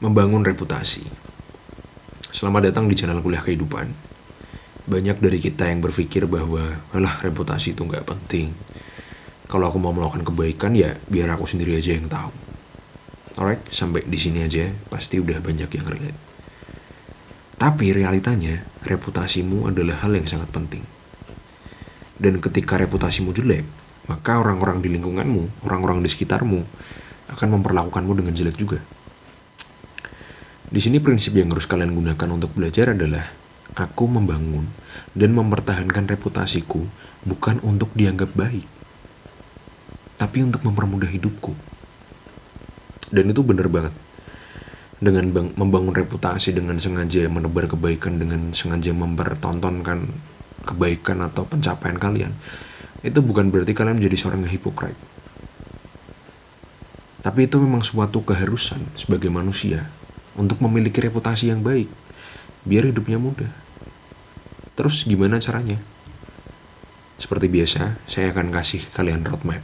Membangun reputasi. Selamat datang di channel Kuliah Kehidupan. Banyak dari kita yang berpikir bahwa alah, reputasi itu gak penting. Kalau aku mau melakukan kebaikan ya biar aku sendiri aja yang tahu. Alright, sampai di sini aja pasti udah banyak yang relate. Tapi realitanya reputasimu adalah hal yang sangat penting. Dan ketika reputasimu jelek, maka orang-orang di lingkunganmu, orang-orang di sekitarmu akan memperlakukanmu dengan jelek juga. Di sini prinsip yang harus kalian gunakan untuk belajar adalah aku membangun dan mempertahankan reputasiku bukan untuk dianggap baik, tapi untuk mempermudah hidupku. Dan itu benar banget. Dengan membangun reputasi, dengan sengaja menebar kebaikan, dengan sengaja mempertontonkan kebaikan atau pencapaian kalian, itu bukan berarti kalian menjadi seorang yang hipokrit. Tapi itu memang suatu keharusan sebagai manusia untuk memiliki reputasi yang baik, biar hidupnya mudah. Terus gimana caranya? Seperti biasa, saya akan kasih kalian roadmap.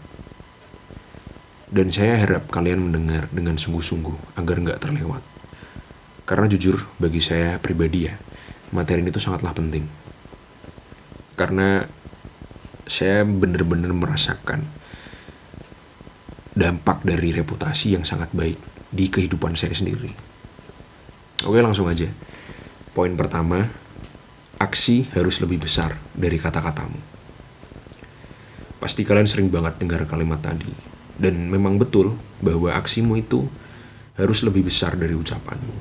Dan saya harap kalian mendengar dengan sungguh-sungguh agar nggak terlewat. Karena jujur, bagi saya pribadi ya, materi ini tuh sangatlah penting. Karena saya benar-benar merasakan dampak dari reputasi yang sangat baik di kehidupan saya sendiri. Oke, langsung aja. Poin pertama, aksi harus lebih besar dari kata-katamu. Pasti kalian sering banget dengar kalimat tadi. Dan memang betul bahwa aksimu itu harus lebih besar dari ucapanmu.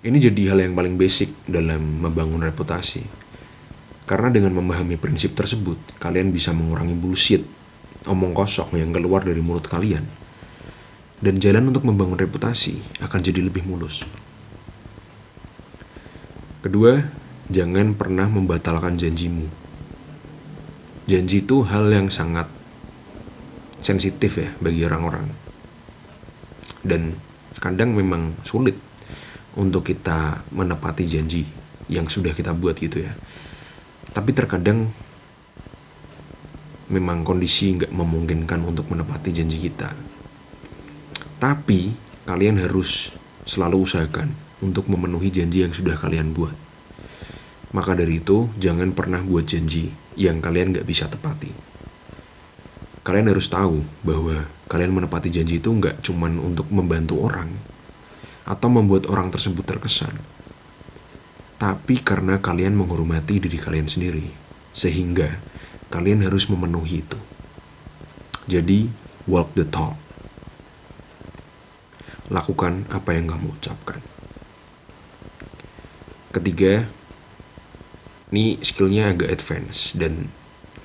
Ini jadi hal yang paling basic dalam membangun reputasi. Karena dengan memahami prinsip tersebut, kalian bisa mengurangi bullshit, omong kosong yang keluar dari mulut kalian. Dan jalan untuk membangun reputasi akan jadi lebih mulus. Kedua, jangan pernah membatalkan janjimu. Janji itu hal yang sangat sensitif ya bagi orang-orang. Dan kadang memang sulit untuk kita menepati janji yang sudah kita buat gitu ya. Tapi terkadang memang kondisi gak memungkinkan untuk menepati janji kita. Tapi kalian harus selalu usahakan untuk memenuhi janji yang sudah kalian buat. Maka dari itu, jangan pernah buat janji yang kalian gak bisa tepati. Kalian harus tahu bahwa kalian menepati janji itu gak cuman untuk membantu orang atau membuat orang tersebut terkesan, tapi karena kalian menghormati diri kalian sendiri, sehingga kalian harus memenuhi itu. Jadi, walk the talk. Lakukan apa yang kamu ucapkan. Ketiga, ini skillnya agak advance dan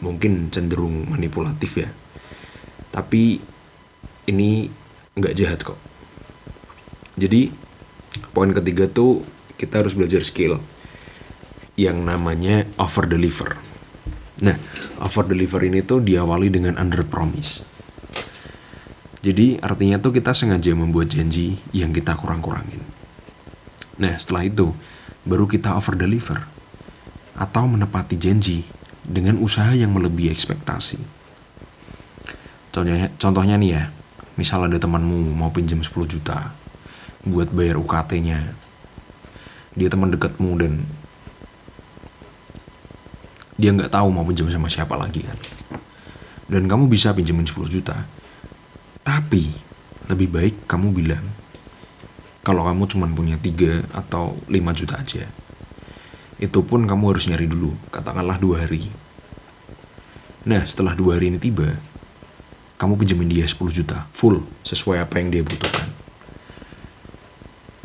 mungkin cenderung manipulatif ya. Tapi ini nggak jahat kok. Jadi poin ketiga tuh kita harus belajar skill yang namanya over deliver. Nah, over deliver ini tuh diawali dengan under promise. Jadi artinya tuh kita sengaja membuat janji yang kita kurang-kurangin. Nah, setelah itu baru kita over deliver atau menepati janji dengan usaha yang melebihi ekspektasi. Contohnya nih ya, misal ada temanmu mau pinjam 10 juta buat bayar UKT-nya. Dia teman dekatmu dan dia nggak tahu mau pinjam sama siapa lagi kan. Dan kamu bisa pinjemin 10 juta. Tapi lebih baik kamu bilang kalau kamu cuma punya 3 atau 5 juta aja. Itu pun kamu harus nyari dulu, katakanlah 2 hari. Nah, setelah 2 hari ini tiba, kamu pinjemin dia 10 juta full sesuai apa yang dia butuhkan.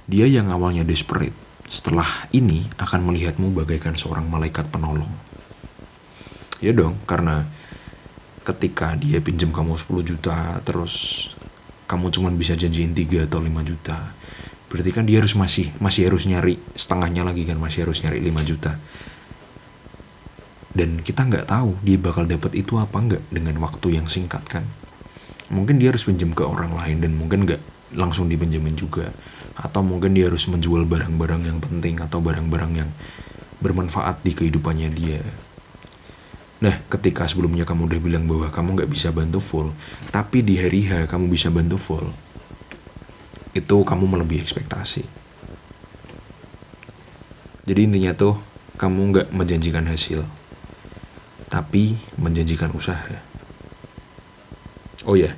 Dia yang awalnya desperate, setelah ini akan melihatmu bagaikan seorang malaikat penolong. Ya dong, karena ketika dia pinjam kamu 10 juta, terus kamu cuma bisa janjiin 3 atau 5 juta, berarti kan dia masih harus nyari setengahnya lagi kan, masih harus nyari 5 juta. Dan kita nggak tahu dia bakal dapat itu apa nggak dengan waktu yang singkat kan. Mungkin dia harus pinjam ke orang lain dan mungkin nggak langsung dipinjemin juga. Atau mungkin dia harus menjual barang-barang yang penting atau barang-barang yang bermanfaat di kehidupannya dia. Nah, ketika sebelumnya kamu udah bilang bahwa kamu gak bisa bantu full, tapi di hari H kamu bisa bantu full, itu kamu melebihi ekspektasi. Jadi intinya tuh, kamu gak menjanjikan hasil, tapi menjanjikan usaha. Oh ya,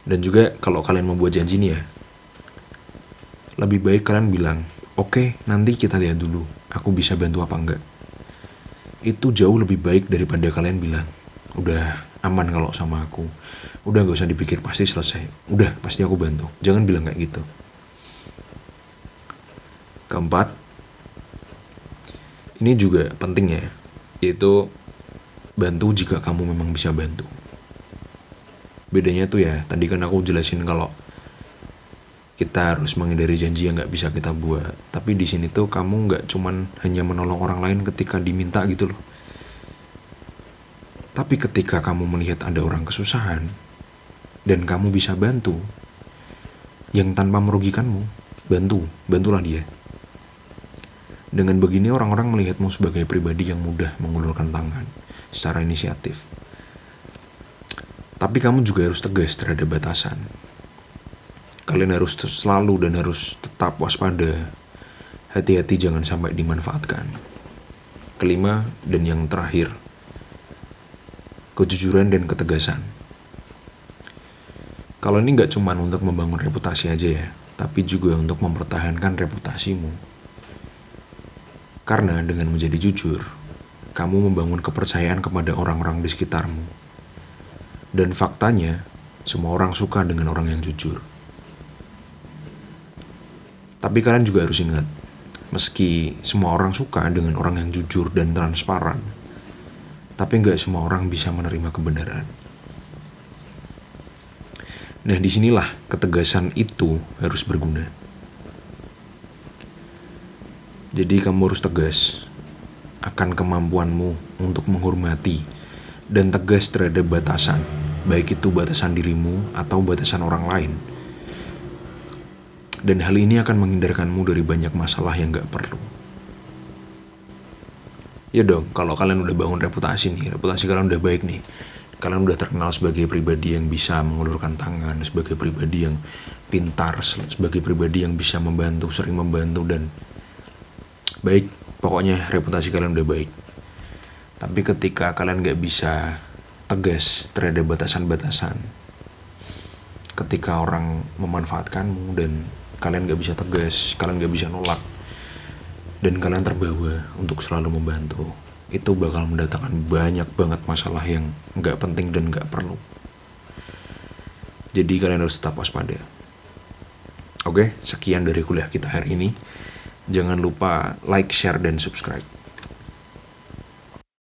dan juga kalau kalian membuat janji nih ya, lebih baik kalian bilang, oke, nanti kita lihat dulu, aku bisa bantu apa enggak. Itu jauh lebih baik daripada kalian bilang, udah aman kalau sama aku, udah gak usah dipikir, pasti selesai, udah pasti aku bantu. Jangan bilang kayak gitu. Keempat, ini juga penting ya, yaitu bantu jika kamu memang bisa bantu. Bedanya tuh ya, tadi kan aku jelasin kalau kita harus menghindari janji yang gak bisa kita buat. Tapi di sini tuh kamu gak cuman hanya menolong orang lain ketika diminta gitu loh. Tapi ketika kamu melihat ada orang kesusahan dan kamu bisa bantu, yang tanpa merugikanmu, bantulah dia. Dengan begini orang-orang melihatmu sebagai pribadi yang mudah mengulurkan tangan secara inisiatif. Tapi kamu juga harus tegas terhadap batasan. Kalian harus selalu dan harus tetap waspada. Hati-hati jangan sampai dimanfaatkan. Kelima dan yang terakhir, kejujuran dan ketegasan. Kalau ini gak cuma untuk membangun reputasi aja ya, tapi juga untuk mempertahankan reputasimu. Karena dengan menjadi jujur, kamu membangun kepercayaan kepada orang-orang di sekitarmu. Dan faktanya, semua orang suka dengan orang yang jujur. Tapi kalian juga harus ingat, meski semua orang suka dengan orang yang jujur dan transparan, tapi gak semua orang bisa menerima kebenaran. Nah, disinilah ketegasan itu harus berguna. Jadi kamu harus tegas akan kemampuanmu untuk menghormati dan tegas terhadap batasan, baik itu batasan dirimu atau batasan orang lain. Dan hal ini akan menghindarkanmu dari banyak masalah yang gak perlu. Ya dong, kalau kalian udah bangun reputasi nih, reputasi kalian udah baik nih, kalian udah terkenal sebagai pribadi yang bisa mengulurkan tangan, sebagai pribadi yang pintar, sebagai pribadi yang bisa membantu, sering membantu, dan baik, pokoknya reputasi kalian udah baik. Tapi ketika kalian gak bisa tegas terhadap batasan-batasan, ketika orang memanfaatkanmu dan kalian gak bisa tegas, kalian gak bisa nolak, dan kalian terbawa untuk selalu membantu, itu bakal mendatangkan banyak banget masalah yang gak penting dan gak perlu. Jadi kalian harus tetap waspada. Oke, sekian dari kuliah kita hari ini. Jangan lupa like, share, dan subscribe.